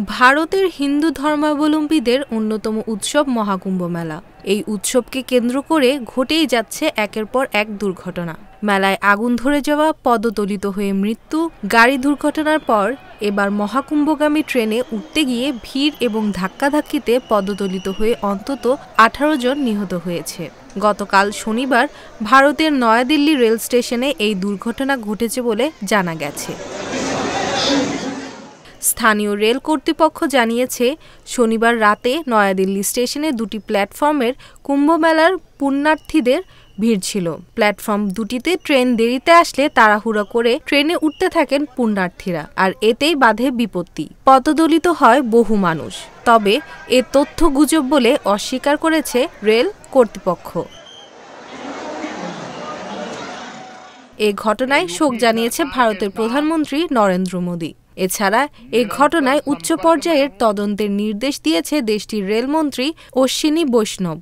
ভারতের হিন্দু ধর্মাবলম্বীদের অন্যতম উৎসব মহাকুম্ভ মেলা। এই উৎসবকে কেন্দ্র করে ঘটেই যাচ্ছে একের পর এক দুর্ঘটনা। মেলায় আগুন ধরে যাওয়া, পদদলিত হয়ে মৃত্যু, গাড়ি দুর্ঘটনার পর এবার মহাকুম্ভগামী ট্রেনে উঠতে গিয়ে ভিড় এবং ধাক্কাধাক্কিতে পদদলিত হয়ে অন্তত 18 জন নিহত হয়েছে। গতকাল শনিবার ভারতের নয়াদিল্লি রেল স্টেশনে এই দুর্ঘটনা ঘটেছে বলে জানা গেছে। স্থানীয় রেল কর্তৃপক্ষ জানিয়েছে, শনিবার রাতে নয়াদিল্লি স্টেশনে দুটি প্ল্যাটফর্মের কুম্ভমেলার পুণ্যার্থীদের ভিড় ছিল। প্ল্যাটফর্ম দুটিতে ট্রেন দেরিতে আসলে তাড়াহুড়ো করে ট্রেনে উঠতে থাকেন পুণ্যার্থীরা, আর এতেই বাধে বিপত্তি। পদদলিত হয় বহু মানুষ। তবে এ তথ্য গুজব বলে অস্বীকার করেছে রেল কর্তৃপক্ষ। এ ঘটনায় শোক জানিয়েছে ভারতের প্রধানমন্ত্রী নরেন্দ্র মোদী। এছাড়া এ ঘটনায় উচ্চ পর্যায়ের তদন্তের নির্দেশ দিয়েছে দেশটির রেলমন্ত্রী অশ্বিনী বৈষ্ণব।